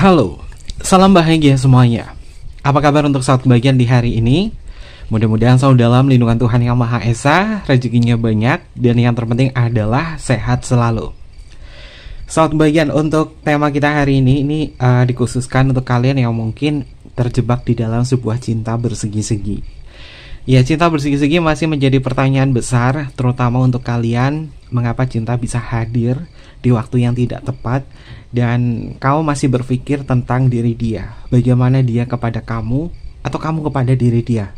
Halo, salam bahagia semuanya. Apa kabar untuk saat bagian di hari ini? Mudah-mudahan selalu dalam lindungan Tuhan Yang Maha Esa, rezekinya banyak, dan yang terpenting adalah sehat selalu. Saat bagian untuk tema kita hari ini dikhususkan untuk kalian yang mungkin terjebak di dalam sebuah cinta bersegi-segi. Ya, cinta bersegi-segi masih menjadi pertanyaan besar, terutama untuk kalian, mengapa cinta bisa hadir di waktu yang tidak tepat, dan kamu masih berpikir tentang diri dia, bagaimana dia kepada kamu, atau kamu kepada diri dia.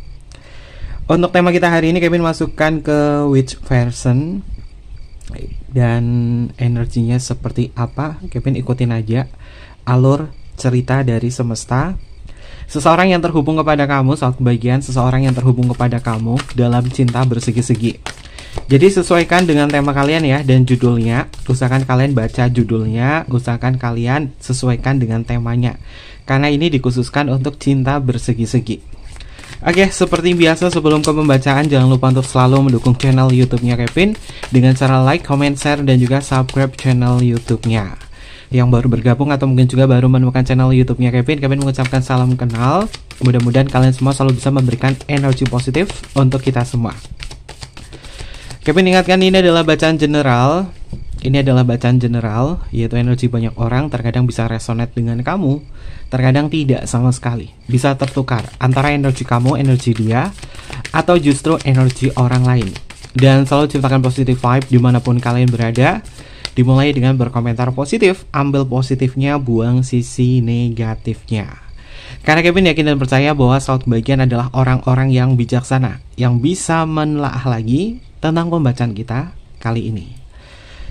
Untuk tema kita hari ini, Kevin masukkan ke which version, dan energinya seperti apa, Kevin ikutin aja alur cerita dari semesta. Seseorang yang terhubung kepada kamu, saat kebagian seseorang yang terhubung kepada kamu dalam cinta bersegi-segi. Jadi sesuaikan dengan tema kalian ya, dan judulnya, usahakan kalian baca judulnya, usahakan kalian sesuaikan dengan temanya, karena ini dikhususkan untuk cinta bersegi-segi. Oke, seperti biasa sebelum ke pembacaan, jangan lupa untuk selalu mendukung channel YouTube-nya Kevin dengan cara like, comment, share, dan juga subscribe channel YouTube-nya. Yang baru bergabung atau mungkin juga baru menemukan channel YouTube-nya Kevin mengucapkan salam kenal. Mudah-mudahan kalian semua selalu bisa memberikan energi positif untuk kita semua. Kevin ingatkan, ini adalah bacaan general. Ini adalah bacaan general, yaitu energi banyak orang terkadang bisa resonate dengan kamu, terkadang tidak sama sekali. Bisa tertukar antara energi kamu, energi dia, atau justru energi orang lain. Dan selalu ciptakan positive vibe dimanapun kalian berada. Dimulai dengan berkomentar positif, ambil positifnya, buang sisi negatifnya. Karena Kevin yakin dan percaya bahwa saat bagian adalah orang-orang yang bijaksana, yang bisa menelaah lagi tentang pembacaan kita kali ini.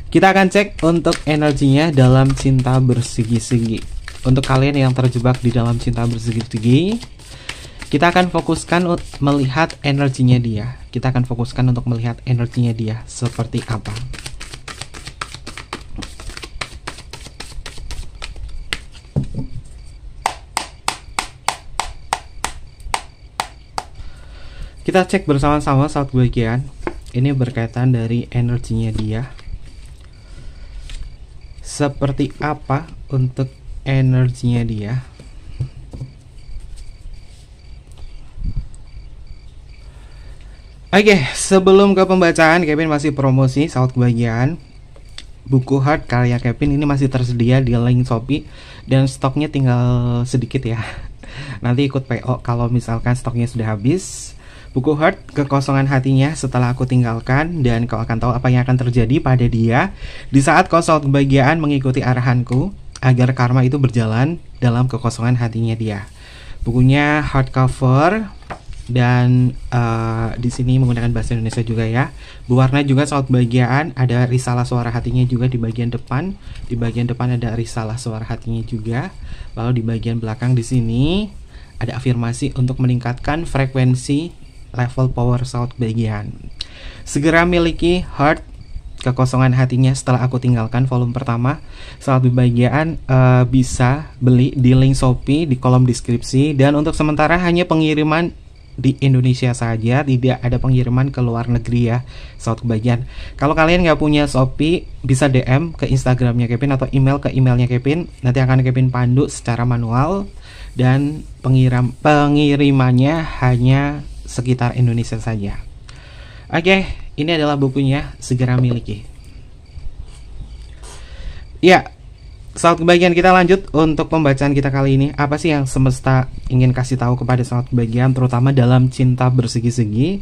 Kita akan cek untuk energinya dalam cinta bersegi-segi. Untuk kalian yang terjebak di dalam cinta bersegi-segi, kita akan fokuskan melihat energinya dia. Kita akan fokuskan untuk melihat energinya dia seperti apa. Kita cek bersama-sama saat bagian. Ini berkaitan dari energinya dia. Seperti apa untuk energinya dia? Oke, sebelum ke pembacaan, Kevin masih promosi saat kebagian. Buku hard karya Kevin ini masih tersedia di link Shopee, dan stoknya tinggal sedikit ya. Nanti ikut PO kalau misalkan stoknya sudah habis. Buku Heart, kekosongan hatinya setelah aku tinggalkan, dan kau akan tahu apa yang akan terjadi pada dia di saat kau saat kebahagiaan mengikuti arahanku agar karma itu berjalan dalam kekosongan hatinya dia. Bukunya hardcover, dan di sini menggunakan bahasa Indonesia juga ya. Berwarna juga saat kebahagiaan, ada risalah suara hatinya juga di bagian depan. Di bagian depan ada risalah suara hatinya juga. Lalu di bagian belakang di sini ada afirmasi untuk meningkatkan frekuensi level power saat kebahagiaan. Segera miliki Heart, kekosongan hatinya setelah aku tinggalkan volume pertama. Saat kebahagiaan bisa beli di link Shopee di kolom deskripsi, dan untuk sementara hanya pengiriman di Indonesia saja, tidak ada pengiriman ke luar negeri ya saat kebahagiaan. Kalau kalian nggak punya Shopee, bisa DM ke Instagramnya Kevin atau email ke emailnya Kevin. Nanti akan Kevin pandu secara manual, dan pengirimannya hanya sekitar Indonesia saja. Oke, ini adalah bukunya, segera miliki. Ya, saat kebahagiaan kita lanjut untuk pembacaan kita kali ini. Apa sih yang semesta ingin kasih tahu kepada saat kebahagiaan, terutama dalam cinta bersegi-segi?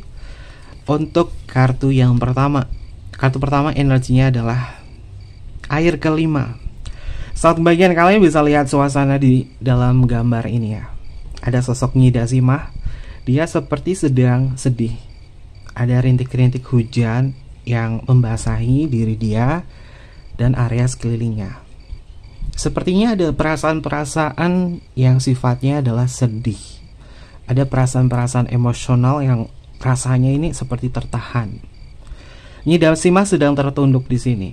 Untuk kartu yang pertama, kartu pertama energinya adalah air kelima. Saat kebahagiaan kalian bisa lihat suasana di dalam gambar ini ya. Ada sosok Nyi Dasimah. Dia seperti sedang sedih. Ada rintik-rintik hujan yang membasahi diri dia dan area sekelilingnya. Sepertinya ada perasaan-perasaan yang sifatnya adalah sedih. Ada perasaan-perasaan emosional yang rasanya ini seperti tertahan. Nyi Dasimah sedang tertunduk di sini.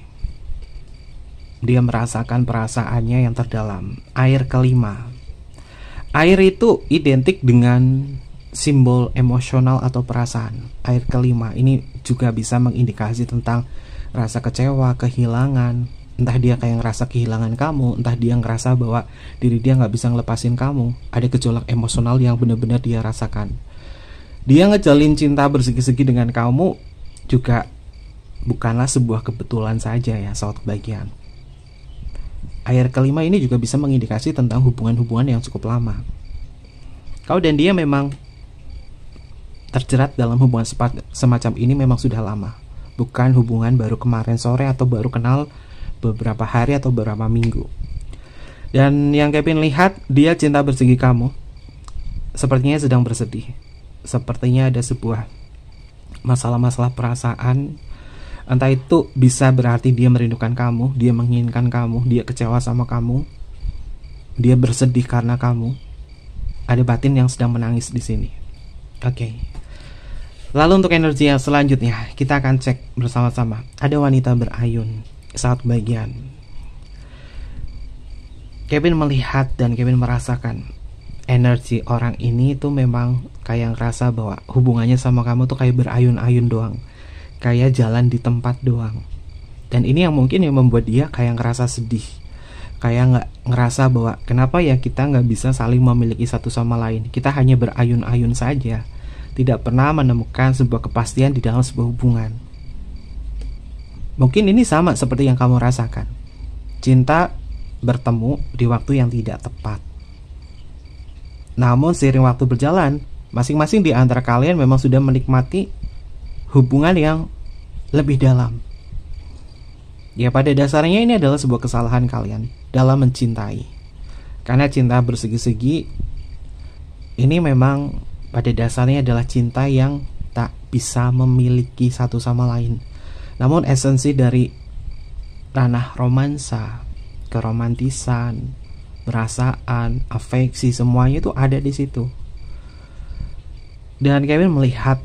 Dia merasakan perasaannya yang terdalam. Air kelima. Air itu identik dengan simbol emosional atau perasaan. Air kelima ini juga bisa mengindikasi tentang rasa kecewa, kehilangan, Entah dia kayak ngerasa kehilangan kamu, entah dia ngerasa bahwa diri dia nggak bisa ngelepasin kamu. Ada gejolak emosional yang benar-benar dia rasakan. Dia ngejalin cinta bersegi-segi dengan kamu juga bukanlah sebuah kebetulan saja ya, sobat kebahagiaan. Ayat kelima ini juga bisa mengindikasi tentang hubungan-hubungan yang cukup lama. Kau dan dia memang terjerat dalam hubungan semacam ini memang sudah lama. Bukan hubungan baru kemarin sore atau baru kenal beberapa hari atau beberapa minggu. Dan yang Kevin lihat, dia cinta bersegi kamu sepertinya sedang bersedih. Sepertinya ada sebuah masalah-masalah perasaan. Entah itu bisa berarti dia merindukan kamu, dia menginginkan kamu, dia kecewa sama kamu, dia bersedih karena kamu. Ada batin yang sedang menangis di sini. Oke. Lalu untuk energi yang selanjutnya, kita akan cek bersama-sama. Ada wanita berayun saat bagian. Kevin melihat dan Kevin merasakan energi orang ini tuh memang kayak ngerasa bahwa hubungannya sama kamu tuh kayak berayun-ayun doang, kayak jalan di tempat doang. Dan ini yang mungkin yang membuat dia kayak ngerasa sedih, kayak nggak ngerasa bahwa kenapa ya kita nggak bisa saling memiliki satu sama lain. Kita hanya berayun-ayun saja, tidak pernah menemukan sebuah kepastian di dalam sebuah hubungan. Mungkin ini sama seperti yang kamu rasakan. Cinta bertemu di waktu yang tidak tepat. Namun seiring waktu berjalan, masing-masing di antara kalian memang sudah menikmati hubungan yang lebih dalam. Ya, pada dasarnya ini adalah sebuah kesalahan kalian dalam mencintai. Karena cinta bersegi-segi ini memang pada dasarnya adalah cinta yang tak bisa memiliki satu sama lain. Namun esensi dari ranah romansa, keromantisan, perasaan, afeksi, semuanya itu ada di situ. Dan Kevin melihat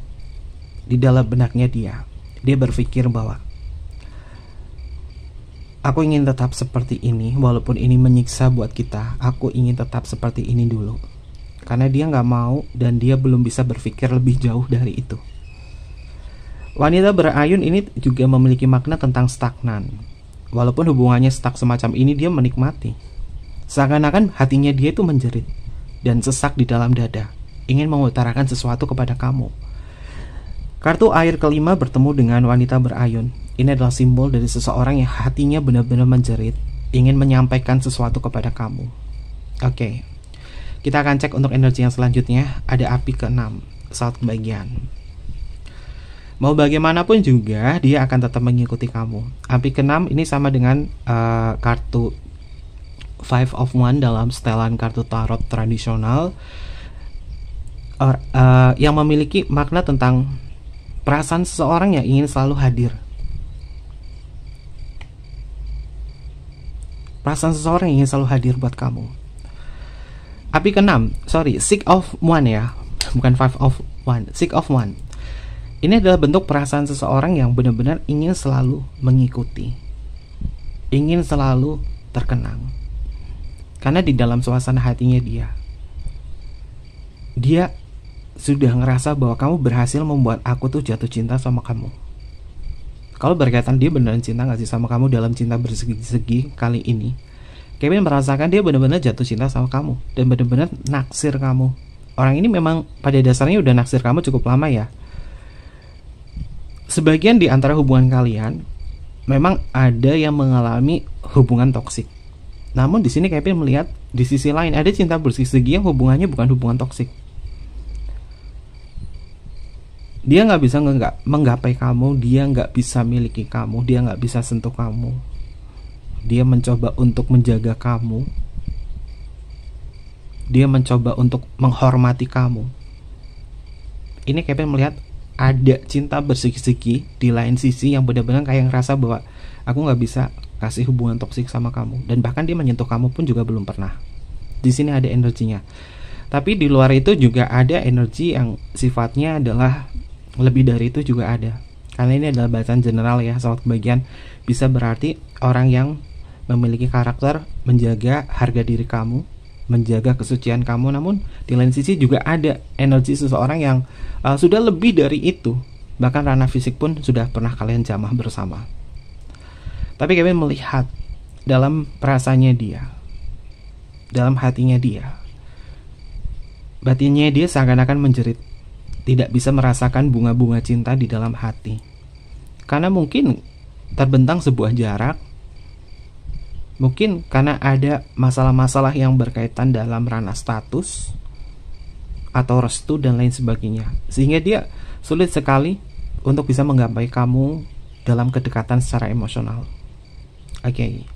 di dalam benaknya dia berpikir bahwa aku ingin tetap seperti ini, walaupun ini menyiksa buat kita. Aku ingin tetap seperti ini dulu. Karena dia gak mau dan dia belum bisa berpikir lebih jauh dari itu. Wanita berayun ini juga memiliki makna tentang stagnan. Walaupun hubungannya stuck semacam ini, dia menikmati. Seakan-akan hatinya dia itu menjerit dan sesak di dalam dada, ingin mengutarakan sesuatu kepada kamu. Kartu air kelima bertemu dengan wanita berayun. Ini adalah simbol dari seseorang yang hatinya benar-benar menjerit, ingin menyampaikan sesuatu kepada kamu. Oke. Kita akan cek untuk energi yang selanjutnya. Ada api ke-6 saat kebahagiaan. Mau bagaimanapun juga dia akan tetap mengikuti kamu. Api ke-6 ini sama dengan kartu Five of Wands dalam setelan kartu tarot tradisional, yang memiliki makna tentang perasaan seseorang yang ingin selalu hadir. Perasaan seseorang yang ingin selalu hadir buat kamu. Api ke-6, Six of Wands ya, bukan Five of Wands, Six of Wands. Ini adalah bentuk perasaan seseorang yang benar-benar ingin selalu mengikuti, ingin selalu terkenang. Karena di dalam suasana hatinya dia sudah ngerasa bahwa kamu berhasil membuat aku tuh jatuh cinta sama kamu. Kalau berkaitan dia beneran cinta gak sih sama kamu dalam cinta bersegi-segi kali ini, Kevin merasakan dia benar-benar jatuh cinta sama kamu dan benar-benar naksir kamu. Orang ini memang pada dasarnya udah naksir kamu cukup lama ya. Sebagian di antara hubungan kalian memang ada yang mengalami hubungan toksik. Namun di sini Kevin melihat di sisi lain ada cinta bersegi yang hubungannya bukan hubungan toksik. Dia nggak bisa menggapai kamu, dia nggak bisa miliki kamu, dia nggak bisa sentuh kamu. Dia mencoba untuk menjaga kamu. Dia mencoba untuk menghormati kamu. Ini Kevin melihat ada cinta bersegi-segi di lain sisi yang benar-benar kayak ngerasa bahwa aku nggak bisa kasih hubungan toksik sama kamu, dan bahkan dia menyentuh kamu pun juga belum pernah. Di sini ada energinya. Tapi di luar itu juga ada energi yang sifatnya adalah lebih dari itu juga ada. Karena ini adalah bacaan general ya, soal kebagian. Bisa berarti orang yang memiliki karakter menjaga harga diri kamu, menjaga kesucian kamu. Namun di lain sisi juga ada energi seseorang yang sudah lebih dari itu. Bahkan ranah fisik pun sudah pernah kalian jamah bersama. Tapi Kevin melihat dalam perasaannya dia, dalam hatinya dia. Batinnya dia seakan-akan menjerit, tidak bisa merasakan bunga-bunga cinta di dalam hati. Karena mungkin terbentang sebuah jarak, mungkin karena ada masalah-masalah yang berkaitan dalam ranah status atau restu dan lain sebagainya, sehingga dia sulit sekali untuk bisa menggapai kamu dalam kedekatan secara emosional. Oke.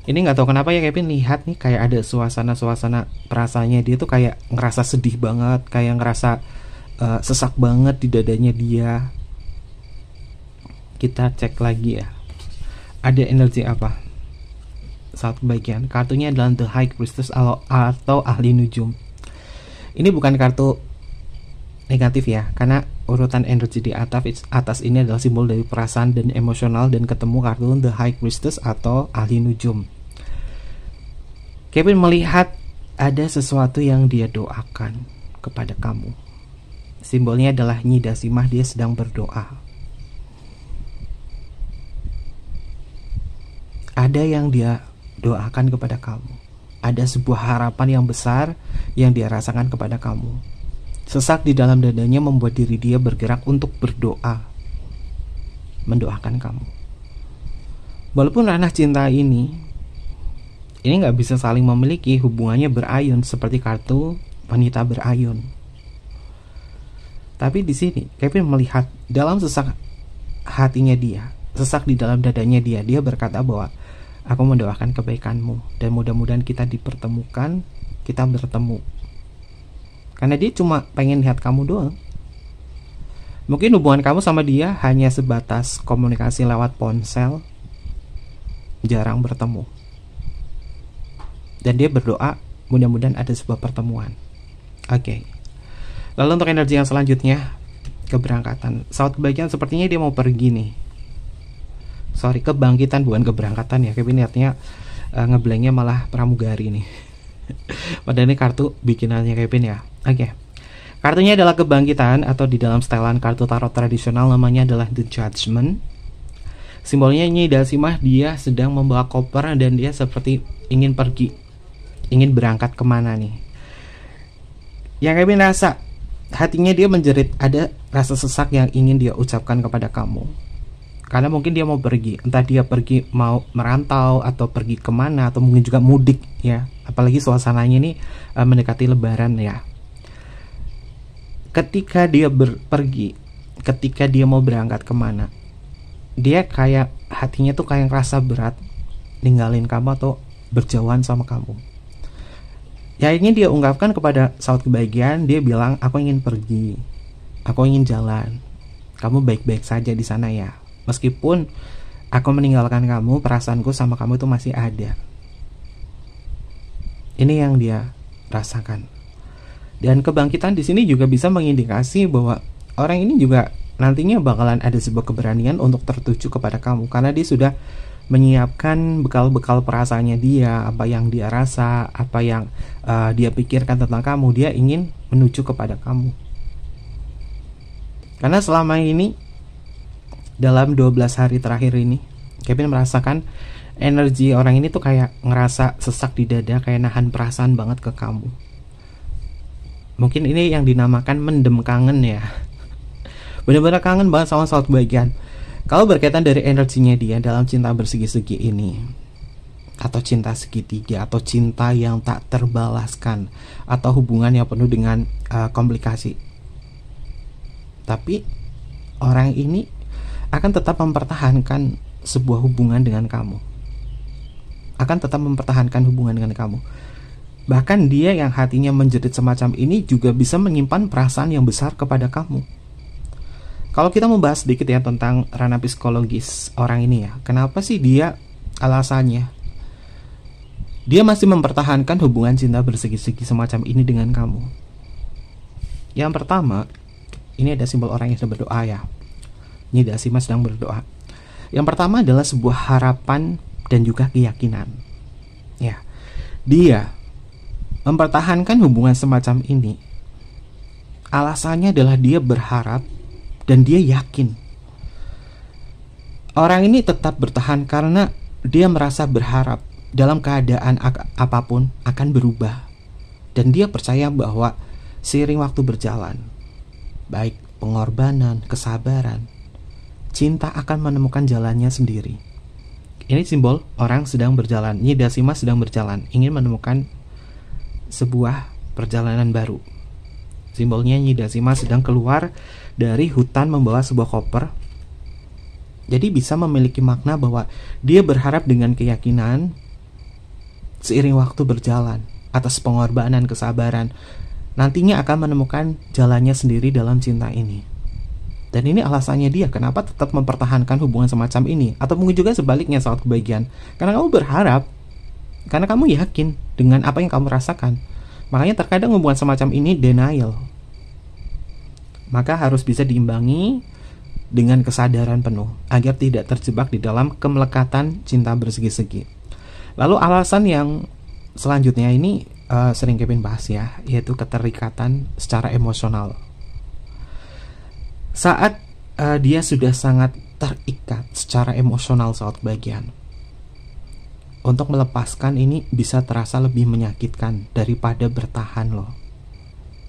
Ini nggak tahu kenapa ya Kevin lihat nih kayak ada suasana-suasana perasaannya dia tuh kayak ngerasa sedih banget, kayak ngerasa sesak banget di dadanya dia. Kita cek lagi ya. Ada energi apa? Saat kebagian. Kartunya adalah The High Priestess atau ahli nujum. Ini bukan kartu negatif ya, karena urutan energi di atas ini adalah simbol dari perasaan dan emosional, dan ketemu kartu The High Priestess atau ahli nujum. Kevin melihat ada sesuatu yang dia doakan kepada kamu. Simbolnya adalah Nyi Dasimah, dia sedang berdoa. Ada yang dia doakan kepada kamu. Ada sebuah harapan yang besar yang dia rasakan kepada kamu. Sesak di dalam dadanya membuat diri dia bergerak untuk berdoa, mendoakan kamu. Walaupun ranah cinta ini nggak bisa saling memiliki, hubungannya berayun seperti kartu wanita berayun. Tapi di sini Kevin melihat dalam sesak hatinya dia, sesak di dalam dadanya dia berkata bahwa aku mendoakan kebaikanmu dan mudah-mudahan kita dipertemukan, kita bertemu. Karena dia cuma pengen lihat kamu doang. Mungkin hubungan kamu sama dia hanya sebatas komunikasi lewat ponsel, jarang bertemu. Dan dia berdoa mudah-mudahan ada sebuah pertemuan. Oke. Lalu untuk energi yang selanjutnya, keberangkatan. Saat kebagian sepertinya dia mau pergi nih. Sorry, kebangkitan bukan keberangkatan ya. Kevin lihatnya ngeblanknya malah pramugari nih. Padahal ini kartu bikinannya Kevin ya. Oke. Kartunya adalah kebangkitan, atau di dalam setelan kartu tarot tradisional namanya adalah The Judgment. Simbolnya Nyi Dasimah, dia sedang membawa koper dan dia seperti ingin pergi, ingin berangkat kemana nih. Yang Kevin rasa hatinya dia menjerit, ada rasa sesak yang ingin dia ucapkan kepada kamu. Karena mungkin dia mau pergi, entah dia pergi mau merantau atau pergi kemana, atau mungkin juga mudik ya. Apalagi suasananya ini mendekati lebaran ya. Ketika dia pergi, ketika dia mau berangkat kemana, dia kayak hatinya tuh kayak ngerasa berat ninggalin kamu atau berjauhan sama kamu. Ya ini dia ungkapkan kepada sahabat kebahagiaan, dia bilang, aku ingin pergi, aku ingin jalan, kamu baik-baik saja di sana ya. Meskipun aku meninggalkan kamu, perasaanku sama kamu itu masih ada. Ini yang dia rasakan. Dan kebangkitan di sini juga bisa mengindikasi bahwa orang ini juga nantinya bakalan ada sebuah keberanian untuk tertuju kepada kamu, karena dia sudah menyiapkan bekal-bekal perasaannya dia, apa yang dia rasa, apa yang dia pikirkan tentang kamu, dia ingin menuju kepada kamu. Karena selama ini, dalam 12 hari terakhir ini, Kevin merasakan energi orang ini tuh kayak ngerasa sesak di dada, kayak nahan perasaan banget ke kamu. Mungkin ini yang dinamakan mendem kangen ya. Benar-benar kangen banget sama saat kebahagiaan. Kalau berkaitan dari energinya dia dalam cinta bersegi-segi ini, atau cinta segitiga, atau cinta yang tak terbalaskan, atau hubungan yang penuh dengan komplikasi, tapi orang ini akan tetap mempertahankan sebuah hubungan dengan kamu, akan tetap mempertahankan hubungan dengan kamu. Bahkan dia yang hatinya menjerit semacam ini juga bisa menyimpan perasaan yang besar kepada kamu. Kalau kita membahas sedikit ya tentang ranah psikologis orang ini ya, kenapa sih dia, alasannya dia masih mempertahankan hubungan cinta bersegi-segi semacam ini dengan kamu. Yang pertama, ini ada simbol orang yang sedang berdoa ya. Nyi Dasimah sedang berdoa. Yang pertama adalah sebuah harapan dan juga keyakinan. Ya, dia mempertahankan hubungan semacam ini, alasannya adalah dia berharap dan dia yakin. Orang ini tetap bertahan karena dia merasa berharap dalam keadaan apapun akan berubah. Dan dia percaya bahwa seiring waktu berjalan, baik pengorbanan, kesabaran, cinta akan menemukan jalannya sendiri. Ini simbol orang sedang berjalan. Nyi Dasima sedang berjalan, ingin menemukan sebuah perjalanan baru. Simbolnya Nyi Dasima sedang keluar dari hutan membawa sebuah koper. Jadi bisa memiliki makna bahwa dia berharap dengan keyakinan seiring waktu berjalan, atas pengorbanan, kesabaran, nantinya akan menemukan jalannya sendiri dalam cinta ini. Dan ini alasannya dia kenapa tetap mempertahankan hubungan semacam ini. Atau mungkin juga sebaliknya saat kebahagiaan. Karena kamu berharap, karena kamu yakin dengan apa yang kamu rasakan. Makanya terkadang hubungan semacam ini denial. Maka harus bisa diimbangi dengan kesadaran penuh agar tidak terjebak di dalam kemelekatan cinta bersegi-segi. Lalu alasan yang selanjutnya ini sering Kevin bahas ya, yaitu keterikatan secara emosional. Saat dia sudah sangat terikat secara emosional saat kebahagiaan, untuk melepaskan ini bisa terasa lebih menyakitkan daripada bertahan loh.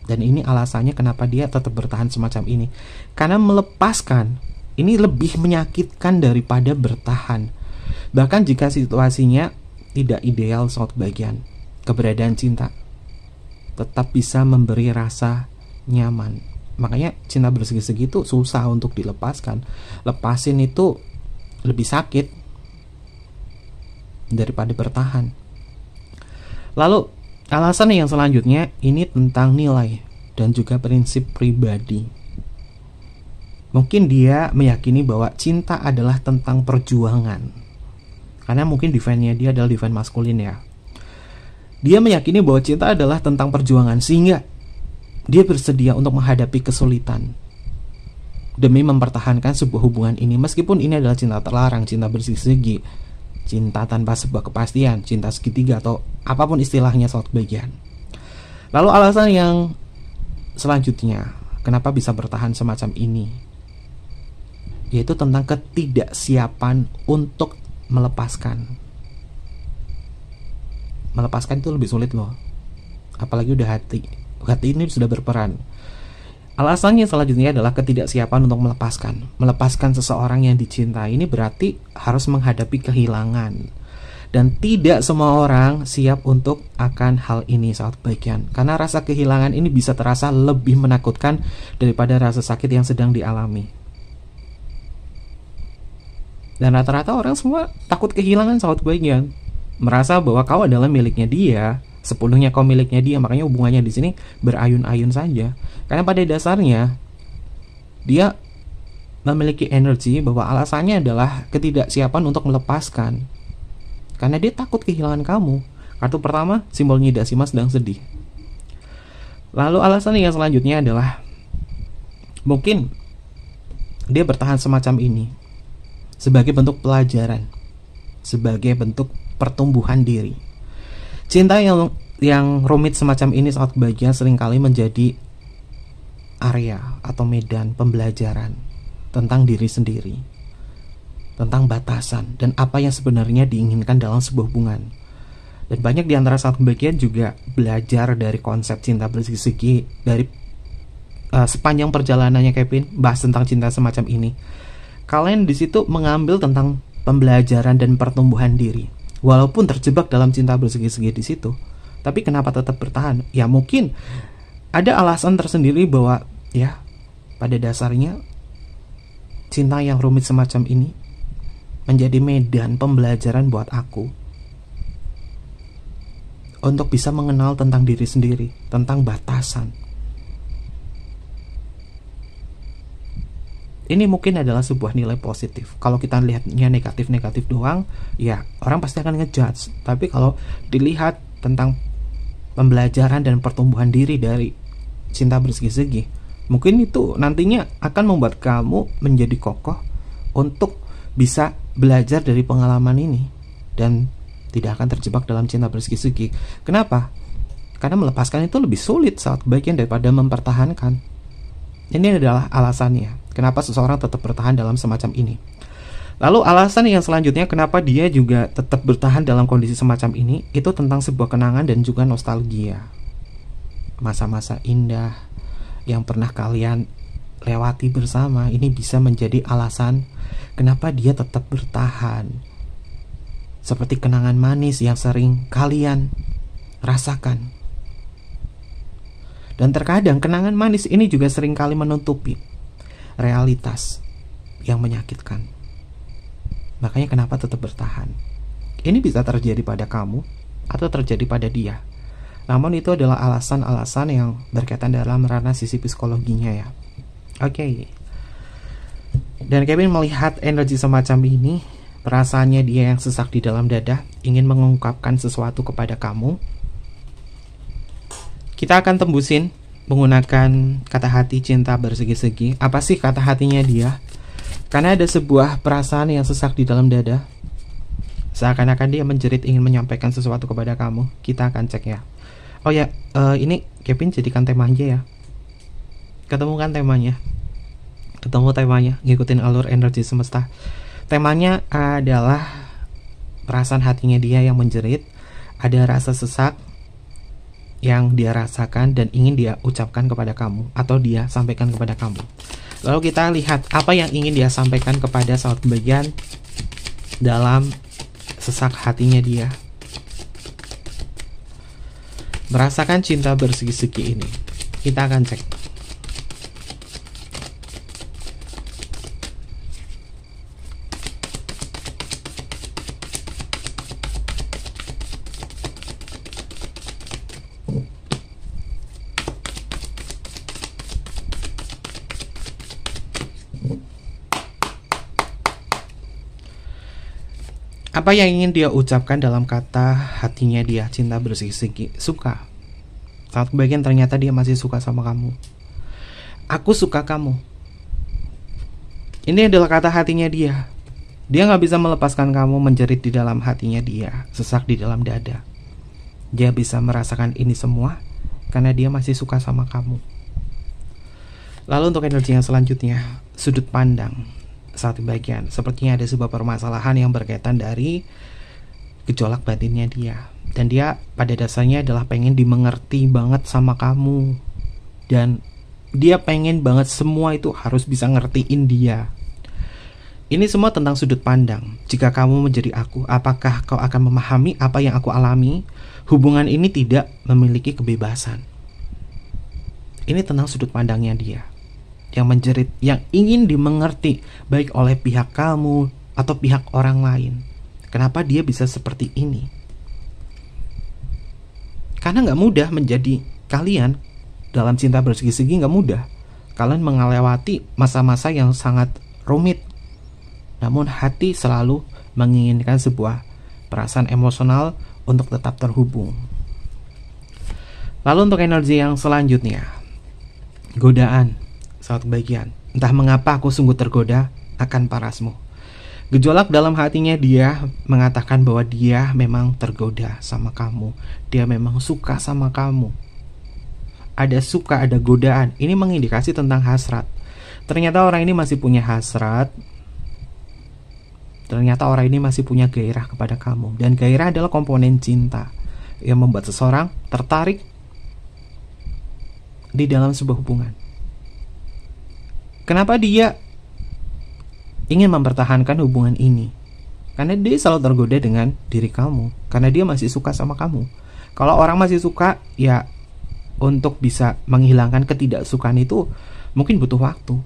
Dan ini alasannya kenapa dia tetap bertahan semacam ini. Karena melepaskan ini lebih menyakitkan daripada bertahan. Bahkan jika situasinya tidak ideal saat kebahagiaan, keberadaan cinta tetap bisa memberi rasa nyaman. Makanya cinta bersegi-segi itu susah untuk dilepaskan. Lepasin itu lebih sakit daripada bertahan. Lalu alasan yang selanjutnya ini tentang nilai dan juga prinsip pribadi. Mungkin dia meyakini bahwa cinta adalah tentang perjuangan. Karena mungkin defense-nya dia adalah defense maskulin ya. Dia meyakini bahwa cinta adalah tentang perjuangan, sehingga dia bersedia untuk menghadapi kesulitan demi mempertahankan sebuah hubungan ini. Meskipun ini adalah cinta terlarang, cinta bersegi-segi, cinta tanpa sebuah kepastian, cinta segitiga, atau apapun istilahnya saat kebahagiaan. Lalu alasan yang selanjutnya kenapa bisa bertahan semacam ini, yaitu tentang ketidaksiapan untuk melepaskan. Melepaskan itu lebih sulit loh, apalagi udah hati ini sudah berperan. Alasannya selanjutnya adalah ketidaksiapan untuk melepaskan. Melepaskan seseorang yang dicintai ini berarti harus menghadapi kehilangan. Dan tidak semua orang siap untuk akan hal ini saat kebahagiaan. Karena rasa kehilangan ini bisa terasa lebih menakutkan daripada rasa sakit yang sedang dialami. Dan rata-rata orang semua takut kehilangan saat kebahagiaan. Merasa bahwa kau adalah miliknya dia, sepenuhnya kau miliknya dia, makanya hubungannya di sini berayun-ayun saja. Karena pada dasarnya dia memiliki energi bahwa alasannya adalah ketidaksiapan untuk melepaskan. Karena dia takut kehilangan kamu. Kartu pertama, simbol Nyi Dasima sedang sedih. Lalu alasan yang selanjutnya adalah mungkin dia bertahan semacam ini sebagai bentuk pelajaran, sebagai bentuk pertumbuhan diri. Cinta yang rumit semacam ini saat kebahagiaan seringkali menjadi area atau medan pembelajaran tentang diri sendiri, tentang batasan dan apa yang sebenarnya diinginkan dalam sebuah hubungan. Dan banyak di antara saat kebahagiaan juga belajar dari konsep cinta bersegi-segi. Dari sepanjang perjalanannya Kevin bahas tentang cinta semacam ini, kalian di situ mengambil tentang pembelajaran dan pertumbuhan diri. Walaupun terjebak dalam cinta bersegi-segi di situ, tapi kenapa tetap bertahan? Ya mungkin ada alasan tersendiri bahwa ya pada dasarnya cinta yang rumit semacam ini menjadi medan pembelajaran buat aku untuk bisa mengenal tentang diri sendiri, tentang batasan. Ini mungkin adalah sebuah nilai positif. Kalau kita lihatnya negatif-negatif doang, ya orang pasti akan ngejudge. Tapi kalau dilihat tentang pembelajaran dan pertumbuhan diri dari cinta bersegi-segi, mungkin itu nantinya akan membuat kamu menjadi kokoh untuk bisa belajar dari pengalaman ini dan tidak akan terjebak dalam cinta bersegi-segi. Kenapa? Karena melepaskan itu lebih sulit saat kebahagiaan daripada mempertahankan. Ini adalah alasannya kenapa seseorang tetap bertahan dalam semacam ini. Lalu alasan yang selanjutnya kenapa dia juga tetap bertahan dalam kondisi semacam ini, itu tentang sebuah kenangan dan juga nostalgia. Masa-masa indah yang pernah kalian lewati bersama, ini bisa menjadi alasan kenapa dia tetap bertahan. Seperti kenangan manis yang sering kalian rasakan. Dan terkadang kenangan manis ini juga sering kali menutupi realitas yang menyakitkan. Makanya kenapa tetap bertahan. Ini bisa terjadi pada kamu atau terjadi pada dia. Namun itu adalah alasan-alasan yang berkaitan dalam ranah sisi psikologinya ya. Oke. Dan Kevin melihat energi semacam ini, perasaannya dia yang sesak di dalam dada, ingin mengungkapkan sesuatu kepada kamu. Kita akan tembusin menggunakan kata hati cinta bersegi-segi. Apa sih kata hatinya dia? Karena ada sebuah perasaan yang sesak di dalam dada. Seakan-akan dia menjerit ingin menyampaikan sesuatu kepada kamu. Kita akan cek ya. Oh ya, ini Kevin jadikan tema aja ya. Ketemukan temanya. Ketemu temanya, ngikutin alur energi semesta. Temanya adalah perasaan hatinya dia yang menjerit. Ada rasa sesak yang dia rasakan dan ingin dia ucapkan kepada kamu atau dia sampaikan kepada kamu. Lalu kita lihat apa yang ingin dia sampaikan kepada sahabat pembagian dalam sesak hatinya dia. Merasakan cinta bersegi-segi ini. Kita akan cek. Apa yang ingin dia ucapkan dalam kata hatinya dia, cinta bersegi-segi, suka. Saat kebagian ternyata dia masih suka sama kamu. Aku suka kamu. Ini adalah kata hatinya dia. Dia gak bisa melepaskan kamu menjerit di dalam hatinya dia, sesak di dalam dada. Dia bisa merasakan ini semua karena dia masih suka sama kamu. Lalu untuk energi yang selanjutnya, sudut pandang. Saat bagian, sepertinya ada sebuah permasalahan yang berkaitan dari gejolak batinnya dia. Dan dia pada dasarnya adalah pengen dimengerti banget sama kamu. Dan dia pengen banget semua itu harus bisa ngertiin dia. Ini semua tentang sudut pandang. Jika kamu menjadi aku, apakah kau akan memahami apa yang aku alami? Hubungan ini tidak memiliki kebebasan. Ini tentang sudut pandangnya dia yang menjerit, yang ingin dimengerti baik oleh pihak kamu atau pihak orang lain. Kenapa dia bisa seperti ini? Karena gak mudah menjadi kalian dalam cinta bersegi-segi, gak mudah. Kalian melewati masa-masa yang sangat rumit. Namun hati selalu menginginkan sebuah perasaan emosional untuk tetap terhubung. Lalu untuk energi yang selanjutnya, godaan. Saat bagian, entah mengapa aku sungguh tergoda akan parasmu. Gejolak dalam hatinya dia mengatakan bahwa dia memang tergoda sama kamu. Dia memang suka sama kamu. Ada suka, ada godaan. Ini mengindikasi tentang hasrat. Ternyata orang ini masih punya hasrat. Ternyata orang ini masih punya gairah kepada kamu. Dan gairah adalah komponen cinta yang membuat seseorang tertarik di dalam sebuah hubungan. Kenapa dia ingin mempertahankan hubungan ini? Karena dia selalu tergoda dengan diri kamu. Karena dia masih suka sama kamu. Kalau orang masih suka, ya untuk bisa menghilangkan ketidaksukaan itu mungkin butuh waktu.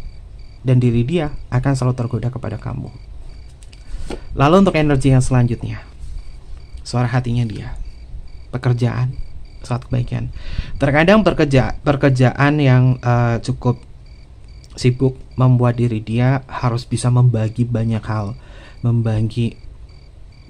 Dan diri dia akan selalu tergoda kepada kamu. Lalu untuk energi yang selanjutnya, suara hatinya dia, pekerjaan, saat kebaikan. Terkadang pekerjaan yang cukup sibuk membuat diri dia harus bisa membagi banyak hal, membagi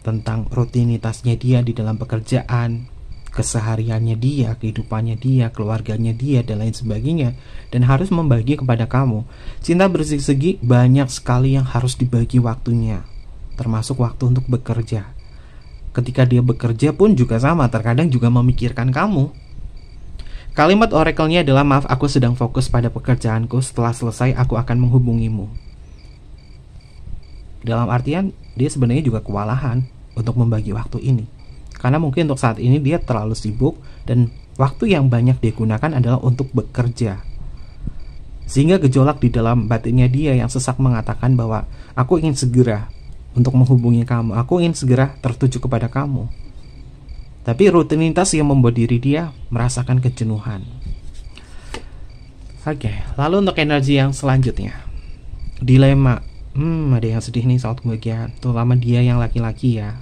tentang rutinitasnya dia di dalam pekerjaan, kesehariannya dia, kehidupannya dia, keluarganya dia, dan lain sebagainya, dan harus membagi kepada kamu. Cinta bersegi-segi banyak sekali yang harus dibagi waktunya, termasuk waktu untuk bekerja. Ketika dia bekerja pun juga sama, terkadang juga memikirkan kamu. Kalimat oracle-nya adalah, maaf, aku sedang fokus pada pekerjaanku. Setelah selesai, aku akan menghubungimu. Dalam artian dia sebenarnya juga kewalahan untuk membagi waktu ini. Karena mungkin untuk saat ini dia terlalu sibuk dan waktu yang banyak dia gunakan adalah untuk bekerja. Sehingga gejolak di dalam batinnya dia yang sesak mengatakan bahwa aku ingin segera untuk menghubungi kamu, aku ingin segera tertuju kepada kamu. Tapi rutinitas yang membuat diri dia merasakan kejenuhan. Oke, lalu untuk energi yang selanjutnya, dilema. Ada yang sedih nih soal kebahagiaan, terutama dia yang laki-laki ya.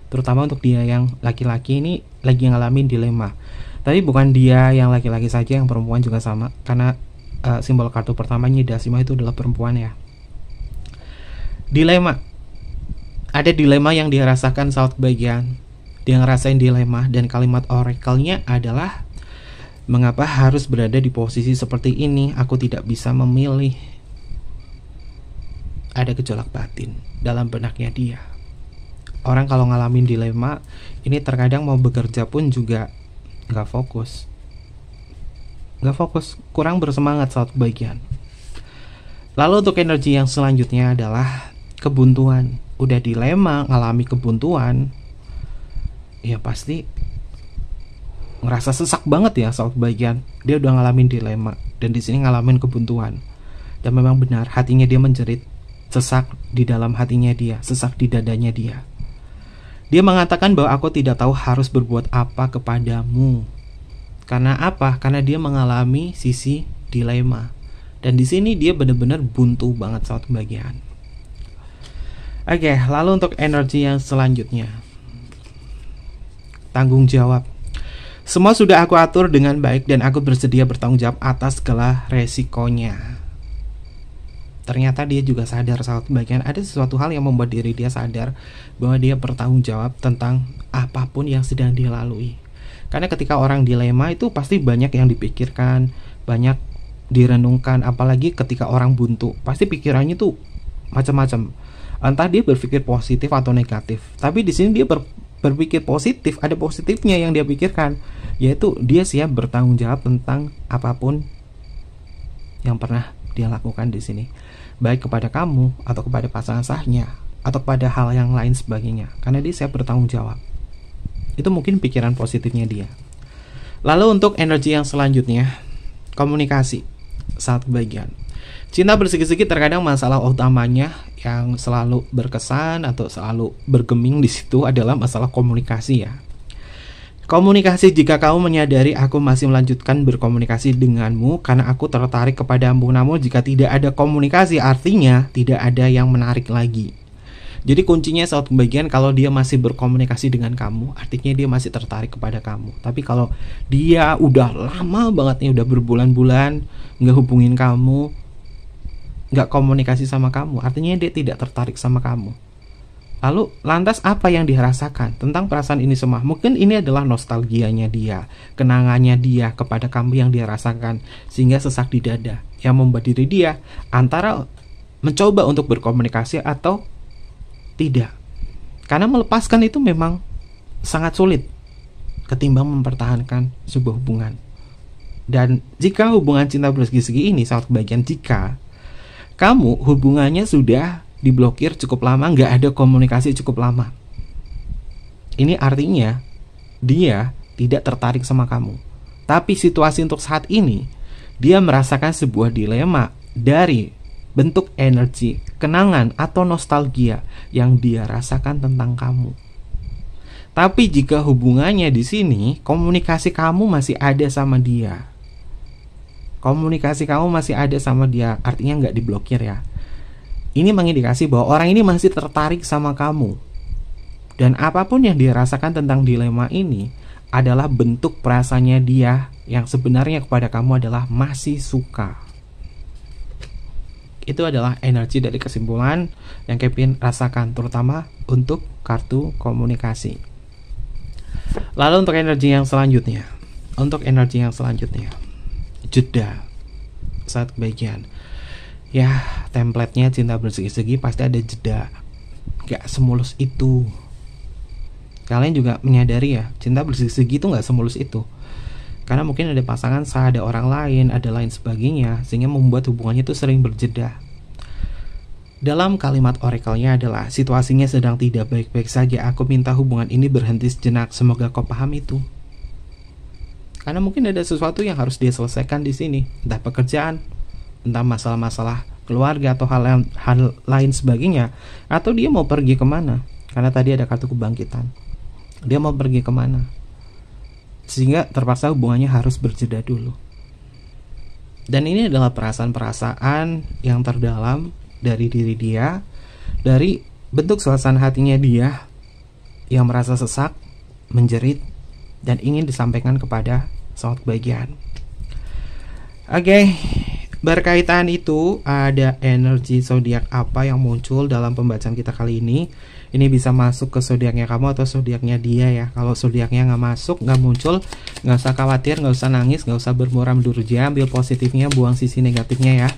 Terutama untuk dia yang laki-laki ini lagi ngalamin dilema. Tapi bukan dia yang laki-laki saja, yang perempuan juga sama. Karena simbol kartu pertamanya Dasima itu adalah perempuan ya. Dilema. Ada dilema yang dia rasakan saat kebahagiaan. Dia ngerasain dilema dan kalimat oracle-nya adalah, mengapa harus berada di posisi seperti ini? Aku tidak bisa memilih. Ada gejolak batin dalam benaknya dia. Orang kalau ngalamin dilema ini terkadang mau bekerja pun juga gak fokus, kurang bersemangat saat kebahagiaan. Lalu untuk energi yang selanjutnya adalah kebuntuan. Udah dilema, ngalami kebuntuan, ya pasti ngerasa sesak banget ya saat kebahagiaan. Dia udah ngalamin dilema dan di sini ngalamin kebuntuan. Dan memang benar hatinya dia menjerit, sesak di dalam hatinya dia, sesak di dadanya dia. Dia mengatakan bahwa aku tidak tahu harus berbuat apa kepadamu. Karena apa? Karena dia mengalami sisi dilema. Dan di sini dia benar-benar buntu banget saat kebahagiaan. Oke, lalu untuk energi yang selanjutnya, tanggung jawab. Semua sudah aku atur dengan baik dan aku bersedia bertanggung jawab atas segala resikonya. Ternyata dia juga sadar saat kebahagiaan ada sesuatu hal yang membuat diri dia sadar bahwa dia bertanggung jawab tentang apapun yang sedang dia lalui. Karena ketika orang dilema itu pasti banyak yang dipikirkan, banyak direnungkan, apalagi ketika orang buntu, pasti pikirannya tuh macam-macam. Entah dia berpikir positif atau negatif. Tapi di sini dia berpikir positif, ada positifnya yang dia pikirkan, yaitu dia siap bertanggung jawab tentang apapun yang pernah dia lakukan di sini, baik kepada kamu atau kepada pasangan sahnya atau kepada hal yang lain sebagainya, karena dia siap bertanggung jawab. Itu mungkin pikiran positifnya dia. Lalu untuk energi yang selanjutnya, komunikasi saat kebahagiaan. Cinta bersegi-segi terkadang masalah utamanya yang selalu berkesan atau selalu bergeming di situ adalah masalah komunikasi ya. Komunikasi, jika kamu menyadari aku masih melanjutkan berkomunikasi denganmu karena aku tertarik kepadamu, namun jika tidak ada komunikasi artinya tidak ada yang menarik lagi. Jadi kuncinya saat kebahagiaan kalau dia masih berkomunikasi dengan kamu, artinya dia masih tertarik kepada kamu. Tapi kalau dia udah lama banget nih, udah berbulan-bulan nggak hubungin kamu, nggak komunikasi sama kamu, artinya dia tidak tertarik sama kamu. Lalu lantas apa yang dia rasakan tentang perasaan ini semua? Mungkin ini adalah nostalgianya dia, kenangannya dia kepada kamu yang dia rasakan, sehingga sesak di dada yang membuat diri dia antara mencoba untuk berkomunikasi atau tidak. Karena melepaskan itu memang sangat sulit ketimbang mempertahankan sebuah hubungan. Dan jika hubungan cinta bersegi-segi ini saat kebahagiaan, jika kamu hubungannya sudah diblokir cukup lama, nggak ada komunikasi cukup lama, ini artinya dia tidak tertarik sama kamu. Tapi situasi untuk saat ini, dia merasakan sebuah dilema dari bentuk energi, kenangan atau nostalgia yang dia rasakan tentang kamu. Tapi jika hubungannya di sini, komunikasi kamu masih ada sama dia. Komunikasi kamu masih ada sama dia, artinya nggak diblokir ya. Ini mengindikasi bahwa orang ini masih tertarik sama kamu. Dan apapun yang dia rasakan tentang dilema ini adalah bentuk perasaannya dia yang sebenarnya kepada kamu adalah masih suka. Itu adalah energi dari kesimpulan yang Kevin rasakan, terutama untuk kartu komunikasi. Lalu untuk energi yang selanjutnya, jeda saat kebahagiaan. Ya, template-nya cinta bersegi-segi pasti ada jeda. Gak semulus itu. Kalian juga menyadari ya, cinta bersegi-segi itu gak semulus itu. Karena mungkin ada pasangan sah, ada orang lain, ada lain sebagainya, sehingga membuat hubungannya itu sering berjeda. Dalam kalimat oracle-nya adalah, situasinya sedang tidak baik-baik saja, aku minta hubungan ini berhenti sejenak, semoga kau paham itu. Karena mungkin ada sesuatu yang harus dia selesaikan di sini, entah pekerjaan, entah masalah-masalah keluarga atau hal lain sebagainya, atau dia mau pergi kemana. Karena tadi ada kartu kebangkitan, dia mau pergi kemana, sehingga terpaksa hubungannya harus berjeda dulu. Dan ini adalah perasaan-perasaan yang terdalam dari diri dia, dari bentuk suasana hatinya dia yang merasa sesak, menjerit, dan ingin disampaikan kepada sahabat kebahagiaan. Oke, berkaitan itu ada energi zodiak apa yang muncul dalam pembacaan kita kali ini. Ini bisa masuk ke zodiaknya kamu atau zodiaknya dia ya. Kalau zodiaknya nggak masuk, nggak muncul, nggak usah khawatir, nggak usah nangis, nggak usah bermuram durja, ambil positifnya, buang sisi negatifnya ya.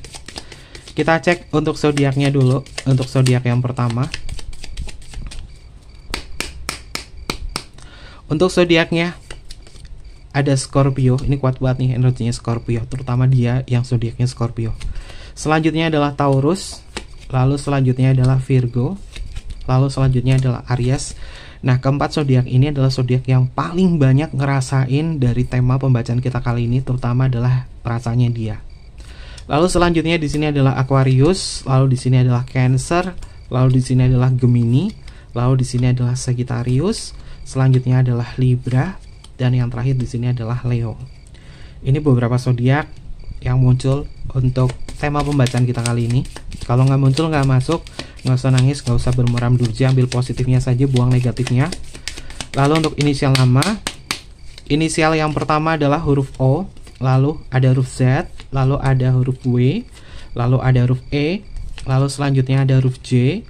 Kita cek untuk zodiaknya dulu. Untuk zodiak yang pertama, untuk zodiaknya ada Scorpio. Ini kuat banget nih energinya Scorpio, terutama dia yang zodiaknya Scorpio. Selanjutnya adalah Taurus, lalu selanjutnya adalah Virgo, lalu selanjutnya adalah Aries. Nah, keempat zodiak ini adalah zodiak yang paling banyak ngerasain dari tema pembacaan kita kali ini, terutama adalah perasaannya dia. Lalu selanjutnya di sini adalah Aquarius, lalu di sini adalah Cancer, lalu di sini adalah Gemini, lalu di sini adalah Sagittarius, selanjutnya adalah Libra, dan yang terakhir di sini adalah Leo. Ini beberapa zodiak yang muncul untuk tema pembacaan kita kali ini. Kalau nggak muncul, nggak masuk, nggak usah nangis, nggak usah bermuram durja, ambil positifnya saja, buang negatifnya. Lalu untuk inisial nama, inisial yang pertama adalah huruf O, lalu ada huruf Z, lalu ada huruf W, lalu ada huruf E, lalu selanjutnya ada huruf J,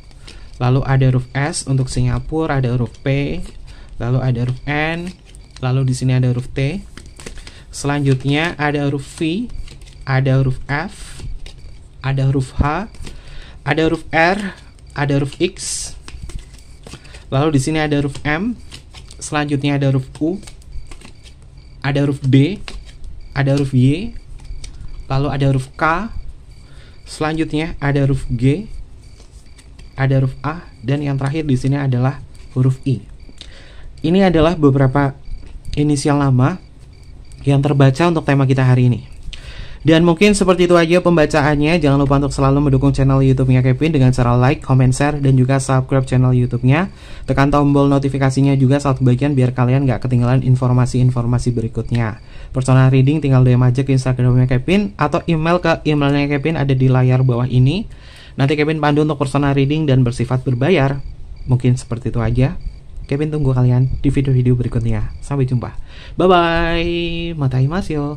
lalu ada huruf S untuk Singapura, ada huruf P, lalu ada huruf N, lalu di sini ada huruf T. Selanjutnya ada huruf V, ada huruf F, ada huruf H, ada huruf R, ada huruf X, lalu di sini ada huruf M, selanjutnya ada huruf U, ada huruf B, ada huruf Y, lalu ada huruf K, selanjutnya ada huruf G, ada huruf A, dan yang terakhir di sini adalah huruf I. Ini adalah beberapa inisial nama yang terbaca untuk tema kita hari ini. Dan mungkin seperti itu aja pembacaannya. Jangan lupa untuk selalu mendukung channel YouTube-nya Kevin dengan cara like, comment, share, dan juga subscribe channel YouTube-nya. Tekan tombol notifikasinya juga saat bagian biar kalian gak ketinggalan informasi-informasi berikutnya. Personal reading tinggal DM aja ke Instagramnya Kevin atau email ke emailnya Kevin ada di layar bawah ini. Nanti Kevin pandu untuk personal reading dan bersifat berbayar. Mungkin seperti itu aja. Kevin tunggu kalian di video-video berikutnya. Sampai jumpa. Bye-bye. Matai mas yo.